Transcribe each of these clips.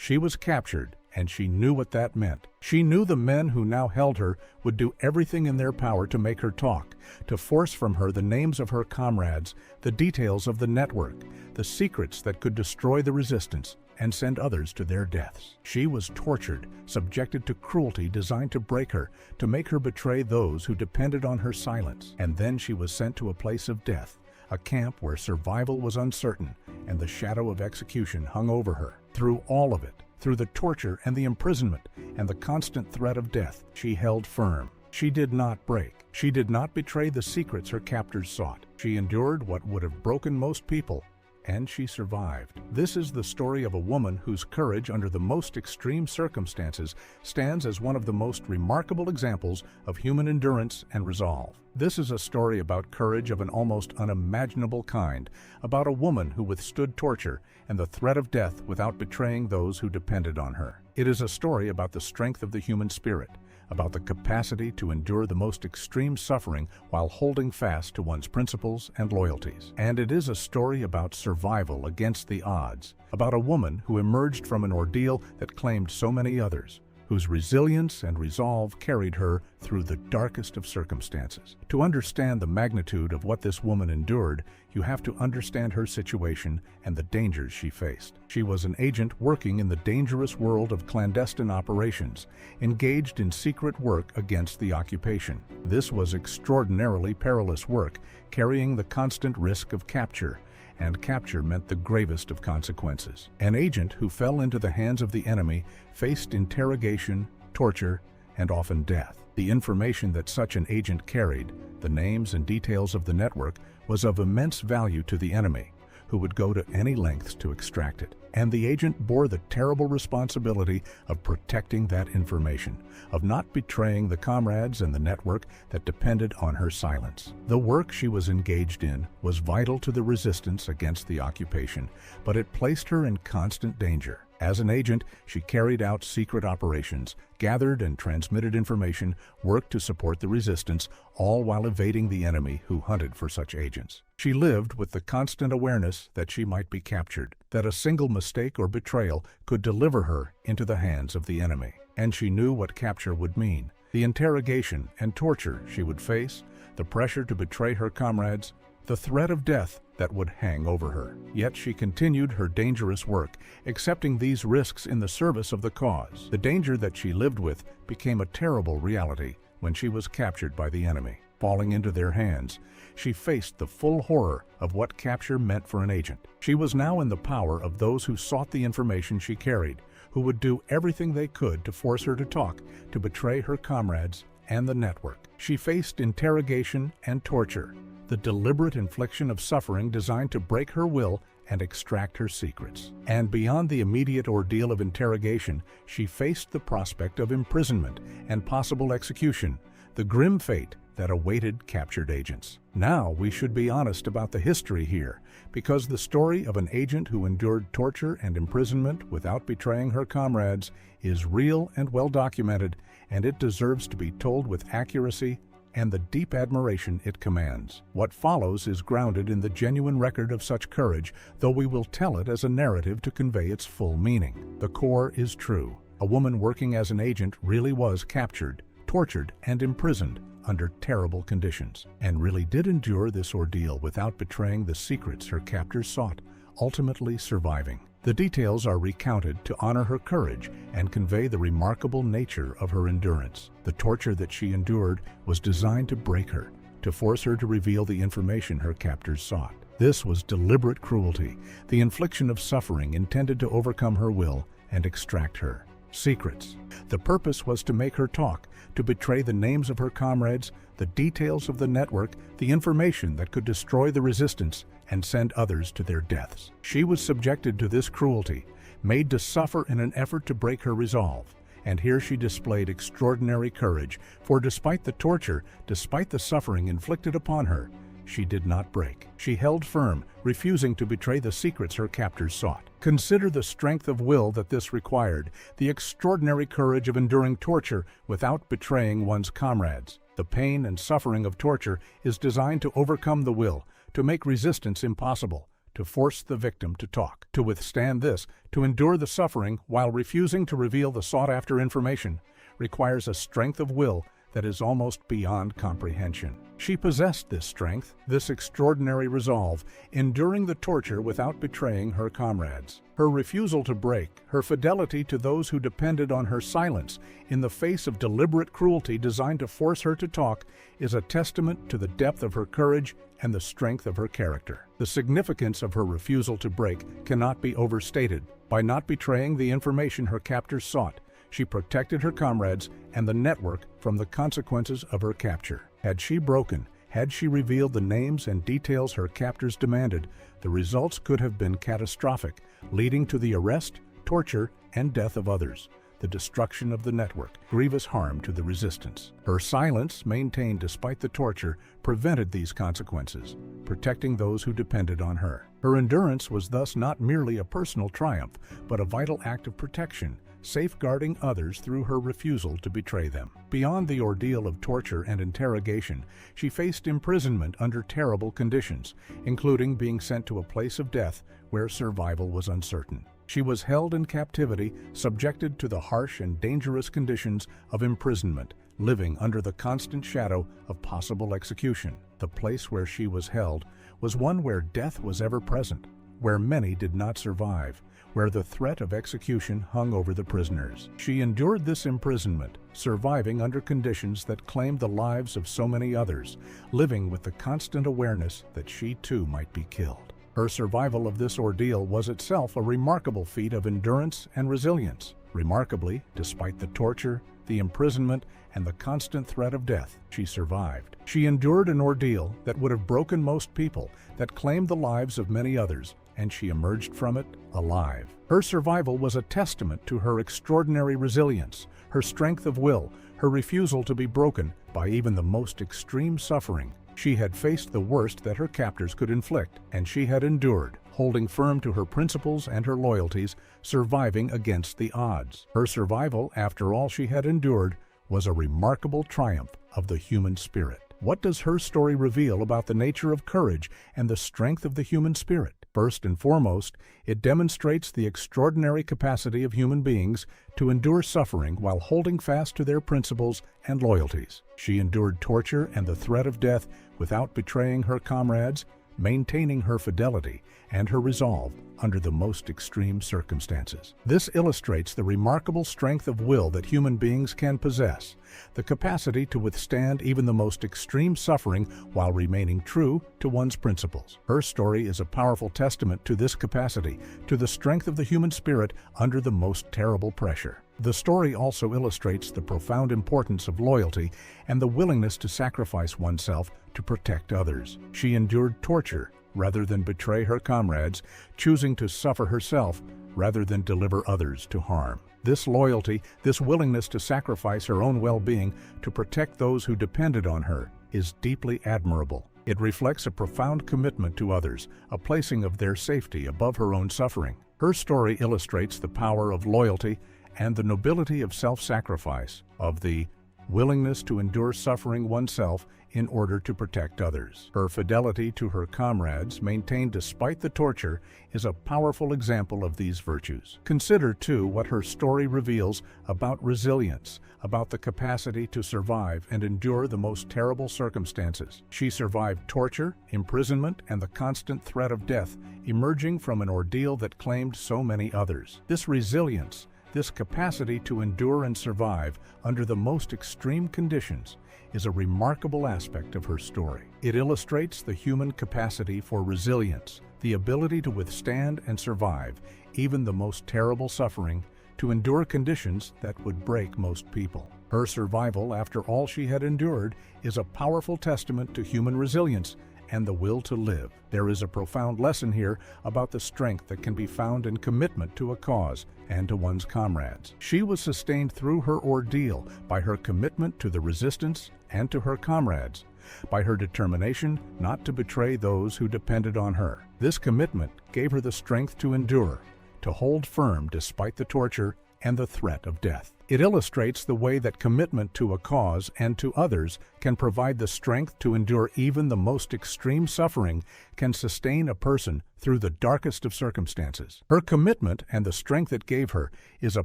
She was captured, and she knew what that meant. She knew the men who now held her would do everything in their power to make her talk, to force from her the names of her comrades, the details of the network, the secrets that could destroy the resistance and send others to their deaths. She was tortured, subjected to cruelty designed to break her, to make her betray those who depended on her silence. And then she was sent to a place of death, a camp where survival was uncertain and the shadow of execution hung over her. Through all of it, through the torture and the imprisonment and the constant threat of death, she held firm. She did not break. She did not betray the secrets her captors sought. She endured what would have broken most people, and she survived. This is the story of a woman whose courage under the most extreme circumstances stands as one of the most remarkable examples of human endurance and resolve. This is a story about courage of an almost unimaginable kind, about a woman who withstood torture and the threat of death without betraying those who depended on her. It is a story about the strength of the human spirit, about the capacity to endure the most extreme suffering while holding fast to one's principles and loyalties. And it is a story about survival against the odds, about a woman who emerged from an ordeal that claimed so many others, whose resilience and resolve carried her through the darkest of circumstances. To understand the magnitude of what this woman endured, you have to understand her situation and the dangers she faced. She was an agent working in the dangerous world of clandestine operations, engaged in secret work against the occupation. This was extraordinarily perilous work, carrying the constant risk of capture, and capture meant the gravest of consequences. An agent who fell into the hands of the enemy faced interrogation, torture, and often death. The information that such an agent carried, the names and details of the network, was of immense value to the enemy, who would go to any lengths to extract it. And the agent bore the terrible responsibility of protecting that information, of not betraying the comrades and the network that depended on her silence. The work she was engaged in was vital to the resistance against the occupation, but it placed her in constant danger. As an agent, she carried out secret operations, gathered and transmitted information, worked to support the resistance, all while evading the enemy who hunted for such agents. She lived with the constant awareness that she might be captured, that a single mistake or betrayal could deliver her into the hands of the enemy. And she knew what capture would mean, the interrogation and torture she would face, the pressure to betray her comrades, the threat of death that would hang over her. Yet she continued her dangerous work, accepting these risks in the service of the cause. The danger that she lived with became a terrible reality when she was captured by the enemy. Falling into their hands, she faced the full horror of what capture meant for an agent. She was now in the power of those who sought the information she carried, who would do everything they could to force her to talk, to betray her comrades and the network. She faced interrogation and torture, the deliberate infliction of suffering designed to break her will and extract her secrets. And beyond the immediate ordeal of interrogation, she faced the prospect of imprisonment and possible execution, the grim fate that awaited captured agents. Now we should be honest about the history here, because the story of an agent who endured torture and imprisonment without betraying her comrades is real and well documented, and it deserves to be told with accuracy and the deep admiration it commands. What follows is grounded in the genuine record of such courage, though we will tell it as a narrative to convey its full meaning. The core is true. A woman working as an agent really was captured, tortured, and imprisoned under terrible conditions, and really did endure this ordeal without betraying the secrets her captors sought, ultimately surviving. The details are recounted to honor her courage and convey the remarkable nature of her endurance. The torture that she endured was designed to break her, to force her to reveal the information her captors sought. This was deliberate cruelty, the infliction of suffering intended to overcome her will and extract her secrets. The purpose was to make her talk, to betray the names of her comrades, the details of the network, the information that could destroy the resistance and send others to their deaths. She was subjected to this cruelty, made to suffer in an effort to break her resolve. And here she displayed extraordinary courage, for despite the torture, despite the suffering inflicted upon her, she did not break. She held firm, refusing to betray the secrets her captors sought. Consider the strength of will that this required, the extraordinary courage of enduring torture without betraying one's comrades. The pain and suffering of torture is designed to overcome the will, to make resistance impossible, to force the victim to talk. To withstand this, to endure the suffering while refusing to reveal the sought-after information, requires a strength of will that is almost beyond comprehension. She possessed this strength, this extraordinary resolve, enduring the torture without betraying her comrades. Her refusal to break, her fidelity to those who depended on her silence in the face of deliberate cruelty designed to force her to talk, is a testament to the depth of her courage and the strength of her character. The significance of her refusal to break cannot be overstated. By not betraying the information her captors sought, she protected her comrades and the network from the consequences of her capture. Had she broken, had she revealed the names and details her captors demanded, the results could have been catastrophic, leading to the arrest, torture, and death of others, the destruction of the network, grievous harm to the resistance. Her silence, maintained despite the torture, prevented these consequences, protecting those who depended on her. Her endurance was thus not merely a personal triumph, but a vital act of protection, safeguarding others through her refusal to betray them. Beyond the ordeal of torture and interrogation, she faced imprisonment under terrible conditions, including being sent to a place of death where survival was uncertain. She was held in captivity, subjected to the harsh and dangerous conditions of imprisonment, living under the constant shadow of possible execution. The place where she was held was one where death was ever present, where many did not survive, where the threat of execution hung over the prisoners. She endured this imprisonment, surviving under conditions that claimed the lives of so many others, living with the constant awareness that she too might be killed. Her survival of this ordeal was itself a remarkable feat of endurance and resilience. Remarkably, despite the torture, the imprisonment, and the constant threat of death, she survived. She endured an ordeal that would have broken most people, that claimed the lives of many others, and she emerged from it alive. Her survival was a testament to her extraordinary resilience, her strength of will, her refusal to be broken by even the most extreme suffering. She had faced the worst that her captors could inflict, and she had endured, holding firm to her principles and her loyalties, surviving against the odds. Her survival, after all she had endured, was a remarkable triumph of the human spirit. What does her story reveal about the nature of courage and the strength of the human spirit? First and foremost, it demonstrates the extraordinary capacity of human beings to endure suffering while holding fast to their principles and loyalties. She endured torture and the threat of death without betraying her comrades, maintaining her fidelity and her resolve under the most extreme circumstances. This illustrates the remarkable strength of will that human beings can possess, the capacity to withstand even the most extreme suffering while remaining true to one's principles. Her story is a powerful testament to this capacity, to the strength of the human spirit under the most terrible pressure. The story also illustrates the profound importance of loyalty and the willingness to sacrifice oneself to protect others. She endured torture rather than betray her comrades, choosing to suffer herself rather than deliver others to harm. This loyalty, this willingness to sacrifice her own well-being to protect those who depended on her, is deeply admirable. It reflects a profound commitment to others, a placing of their safety above her own suffering. Her story illustrates the power of loyalty and the nobility of self-sacrifice, of the willingness to endure suffering oneself in order to protect others. Her fidelity to her comrades, maintained despite the torture, is a powerful example of these virtues. Consider, too, what her story reveals about resilience, about the capacity to survive and endure the most terrible circumstances. She survived torture, imprisonment, and the constant threat of death, emerging from an ordeal that claimed so many others. This resilience, this capacity to endure and survive under the most extreme conditions, is a remarkable aspect of her story. It illustrates the human capacity for resilience, the ability to withstand and survive even the most terrible suffering, to endure conditions that would break most people. Her survival, after all she had endured, is a powerful testament to human resilience and the will to live. There is a profound lesson here about the strength that can be found in commitment to a cause and to one's comrades. She was sustained through her ordeal by her commitment to the resistance and to her comrades, by her determination not to betray those who depended on her. This commitment gave her the strength to endure, to hold firm despite the torture and the threat of death. It illustrates the way that commitment to a cause and to others can provide the strength to endure even the most extreme suffering, can sustain a person through the darkest of circumstances. Her commitment and the strength it gave her is a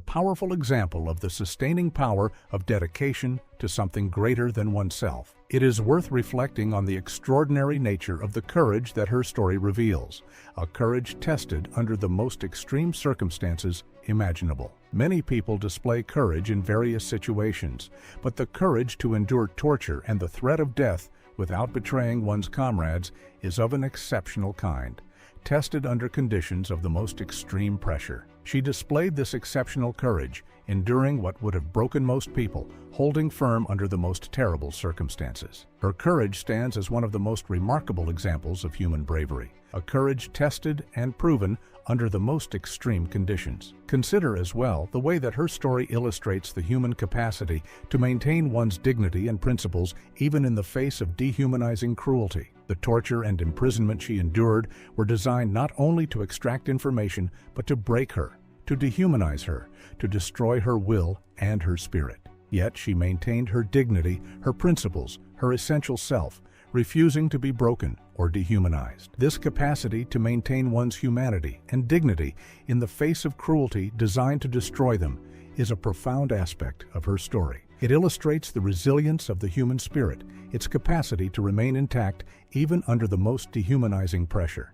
powerful example of the sustaining power of dedication to something greater than oneself. It is worth reflecting on the extraordinary nature of the courage that her story reveals, a courage tested under the most extreme circumstances imaginable. Many people display courage in various situations, but the courage to endure torture and the threat of death without betraying one's comrades is of an exceptional kind, tested under conditions of the most extreme pressure. She displayed this exceptional courage, enduring what would have broken most people, holding firm under the most terrible circumstances. Her courage stands as one of the most remarkable examples of human bravery, a courage tested and proven under the most extreme conditions. Consider as well the way that her story illustrates the human capacity to maintain one's dignity and principles even in the face of dehumanizing cruelty. The torture and imprisonment she endured were designed not only to extract information, but to break her, to dehumanize her, to destroy her will and her spirit. Yet she maintained her dignity, her principles, her essential self, refusing to be broken or dehumanized. This capacity to maintain one's humanity and dignity in the face of cruelty designed to destroy them is a profound aspect of her story. It illustrates the resilience of the human spirit, its capacity to remain intact even under the most dehumanizing pressure.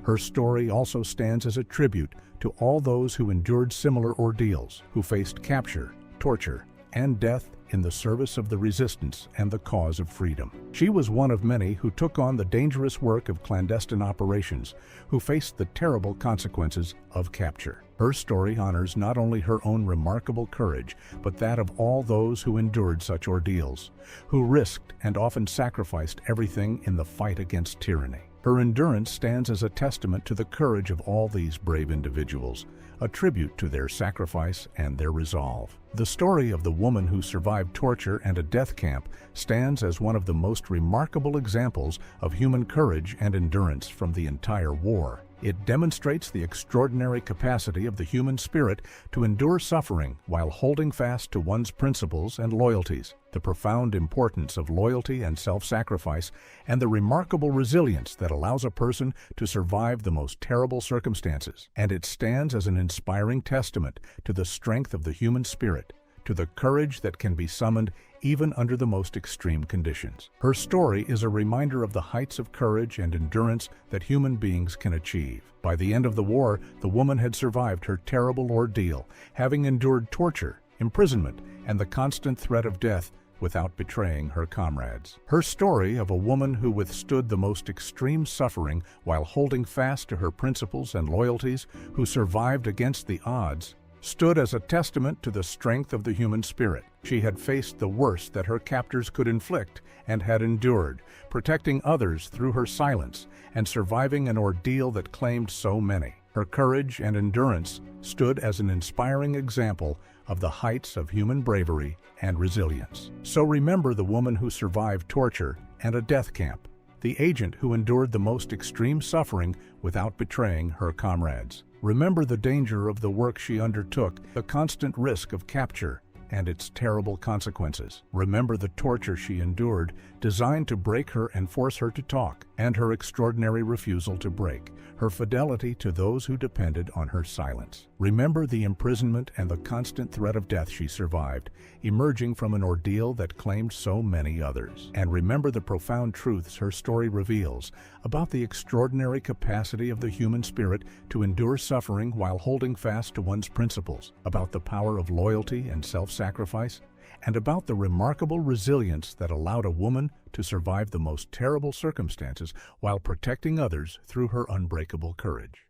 Her story also stands as a tribute to all those who endured similar ordeals, who faced capture, torture, and death in the service of the resistance and the cause of freedom. She was one of many who took on the dangerous work of clandestine operations, who faced the terrible consequences of capture. Her story honors not only her own remarkable courage, but that of all those who endured such ordeals, who risked and often sacrificed everything in the fight against tyranny. Her endurance stands as a testament to the courage of all these brave individuals, a tribute to their sacrifice and their resolve. The story of the woman who survived torture and a death camp stands as one of the most remarkable examples of human courage and endurance from the entire war. It demonstrates the extraordinary capacity of the human spirit to endure suffering while holding fast to one's principles and loyalties, the profound importance of loyalty and self-sacrifice, and the remarkable resilience that allows a person to survive the most terrible circumstances. And it stands as an inspiring testament to the strength of the human spirit, to the courage that can be summoned even under the most extreme conditions. Her story is a reminder of the heights of courage and endurance that human beings can achieve. By the end of the war, the woman had survived her terrible ordeal, having endured torture, imprisonment, and the constant threat of death without betraying her comrades. Her story of a woman who withstood the most extreme suffering while holding fast to her principles and loyalties, who survived against the odds, stood as a testament to the strength of the human spirit. She had faced the worst that her captors could inflict and had endured, protecting others through her silence and surviving an ordeal that claimed so many. Her courage and endurance stood as an inspiring example of the heights of human bravery and resilience. So remember the woman who survived torture and a death camp, the agent who endured the most extreme suffering without betraying her comrades. Remember the danger of the work she undertook, the constant risk of capture, and its terrible consequences. Remember the torture she endured, designed to break her and force her to talk, and her extraordinary refusal to break, her fidelity to those who depended on her silence. Remember the imprisonment and the constant threat of death she survived, emerging from an ordeal that claimed so many others. And remember the profound truths her story reveals about the extraordinary capacity of the human spirit to endure suffering while holding fast to one's principles, about the power of loyalty and self-sacrifice, and about the remarkable resilience that allowed a woman to survive the most terrible circumstances while protecting others through her unbreakable courage.